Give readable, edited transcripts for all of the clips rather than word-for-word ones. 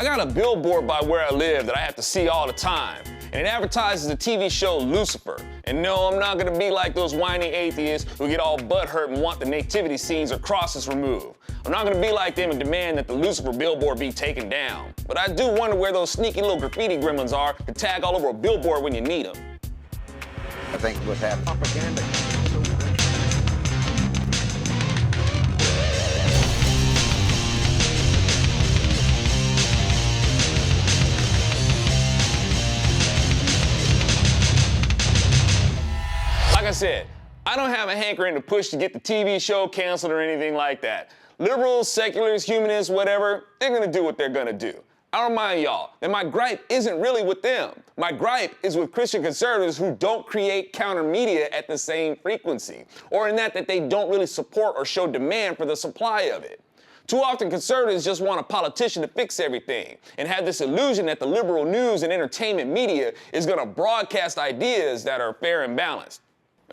I got a billboard by where I live that I have to see all the time, and it advertises the TV show Lucifer. And no, I'm not gonna be like those whiny atheists who get all butthurt and want the nativity scenes or crosses removed. I'm not gonna be like them and demand that the Lucifer billboard be taken down. But I do wonder where those sneaky little graffiti gremlins are to tag all over a billboard when you need them. I think what's happening. Propaganda. Like I said, I don't have a hankering to push to get the TV show canceled or anything like that. Liberals, seculars, humanists, whatever, they're gonna do what they're gonna do. I don't mind y'all, and my gripe isn't really with them. My gripe is with Christian conservatives who don't create counter media at the same frequency, or in that they don't really support or show demand for the supply of it. Too often conservatives just want a politician to fix everything and have this illusion that the liberal news and entertainment media is gonna broadcast ideas that are fair and balanced.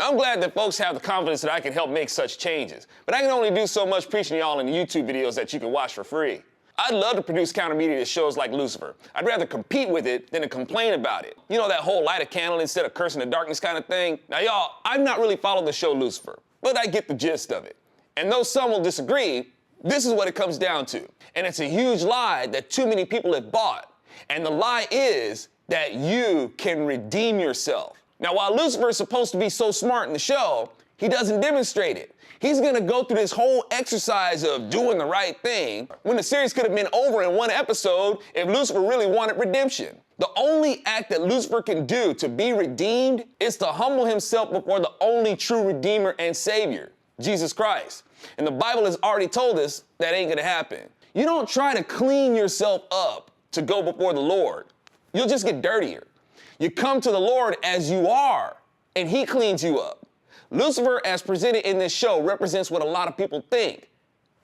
I'm glad that folks have the confidence that I can help make such changes, but I can only do so much preaching to y'all in the YouTube videos that you can watch for free. I'd love to produce counter media to shows like Lucifer. I'd rather compete with it than to complain about it. You know, that whole light a candle instead of cursing the darkness kind of thing? Now y'all, I've not really followed the show Lucifer, but I get the gist of it. And though some will disagree, this is what it comes down to. And it's a huge lie that too many people have bought. And the lie is that you can redeem yourself. Now, while Lucifer is supposed to be so smart in the show, he doesn't demonstrate it. He's gonna go through this whole exercise of doing the right thing when the series could have been over in one episode if Lucifer really wanted redemption. The only act that Lucifer can do to be redeemed is to humble himself before the only true Redeemer and Savior, Jesus Christ. And the Bible has already told us that ain't gonna happen. You don't try to clean yourself up to go before the Lord. You'll just get dirtier. You come to the Lord as you are, and he cleans you up. Lucifer, as presented in this show, represents what a lot of people think.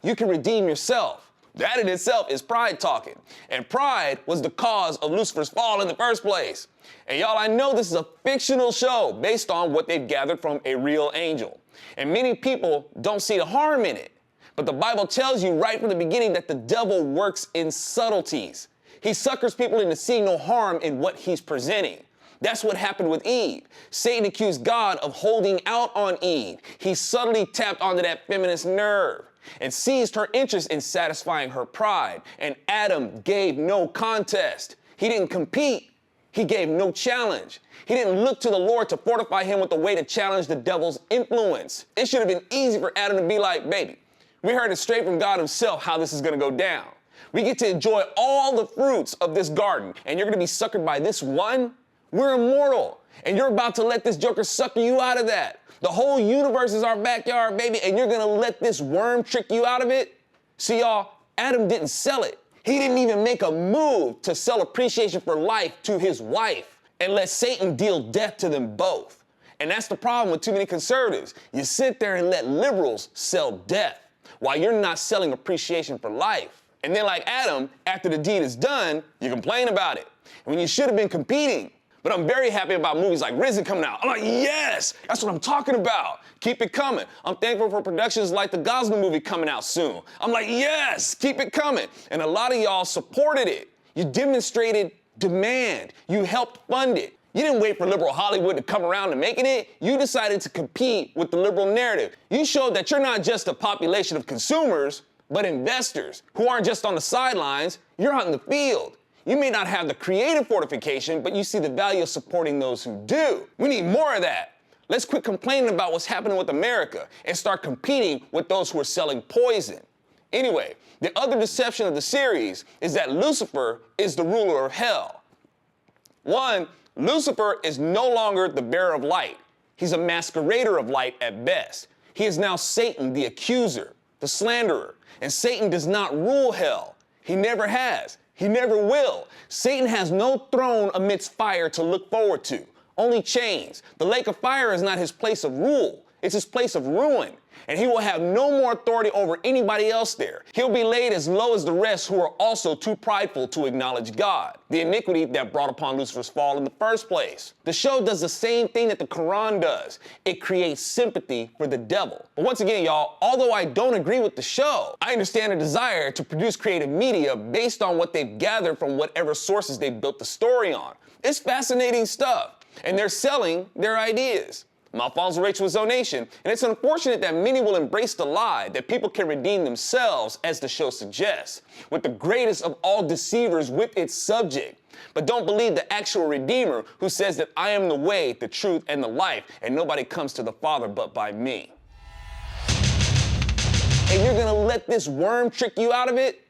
You can redeem yourself. That in itself is pride talking. And pride was the cause of Lucifer's fall in the first place. And y'all, I know this is a fictional show based on what they've gathered from a real angel. And many people don't see the harm in it. But the Bible tells you right from the beginning that the devil works in subtleties. He suckers people into seeing no harm in what he's presenting. That's what happened with Eve. Satan accused God of holding out on Eve. He subtly tapped onto that feminist nerve and seized her interest in satisfying her pride. And Adam gave no contest. He didn't compete. He gave no challenge. He didn't look to the Lord to fortify him with a way to challenge the devil's influence. It should have been easy for Adam to be like, baby, we heard it straight from God himself how this is gonna go down. We get to enjoy all the fruits of this garden, and you're gonna be suckered by this one? We're immortal, and you're about to let this joker sucker you out of that. The whole universe is our backyard, baby, and you're gonna let this worm trick you out of it? See, y'all, Adam didn't sell it. He didn't even make a move to sell appreciation for life to his wife and let Satan deal death to them both. And that's the problem with too many conservatives. You sit there and let liberals sell death while you're not selling appreciation for life. And then like Adam, after the deed is done, you complain about it when you should have been competing. But I'm very happy about movies like Risen coming out. I'm like, yes, that's what I'm talking about. Keep it coming. I'm thankful for productions like the Gosling movie coming out soon. I'm like, yes, keep it coming. And a lot of y'all supported it. You demonstrated demand. You helped fund it. You didn't wait for liberal Hollywood to come around to making it. You decided to compete with the liberal narrative. You showed that you're not just a population of consumers, but investors who aren't just on the sidelines, you're out in the field. You may not have the creative fortification, but you see the value of supporting those who do. We need more of that. Let's quit complaining about what's happening with America and start competing with those who are selling poison. Anyway, the other deception of the series is that Lucifer is the ruler of hell. One, Lucifer is no longer the bearer of light. He's a masquerader of light at best. He is now Satan, the accuser, the slanderer. And Satan does not rule hell. He never has. He never will. Satan has no throne amidst fire to look forward to, only chains. The lake of fire is not his place of rule. It's his place of ruin, and he will have no more authority over anybody else there. He'll be laid as low as the rest who are also too prideful to acknowledge God, the iniquity that brought upon Lucifer's fall in the first place. The show does the same thing that the Quran does. It creates sympathy for the devil. But once again, y'all, although I don't agree with the show, I understand a desire to produce creative media based on what they've gathered from whatever sources they've built the story on. It's fascinating stuff, and they're selling their ideas. I'm Alfonso Rachel with ZoNation, and it's unfortunate that many will embrace the lie that people can redeem themselves, as the show suggests, with the greatest of all deceivers with its subject, but don't believe the actual Redeemer who says that I am the way, the truth, and the life, and nobody comes to the Father but by me. And you're gonna let this worm trick you out of it?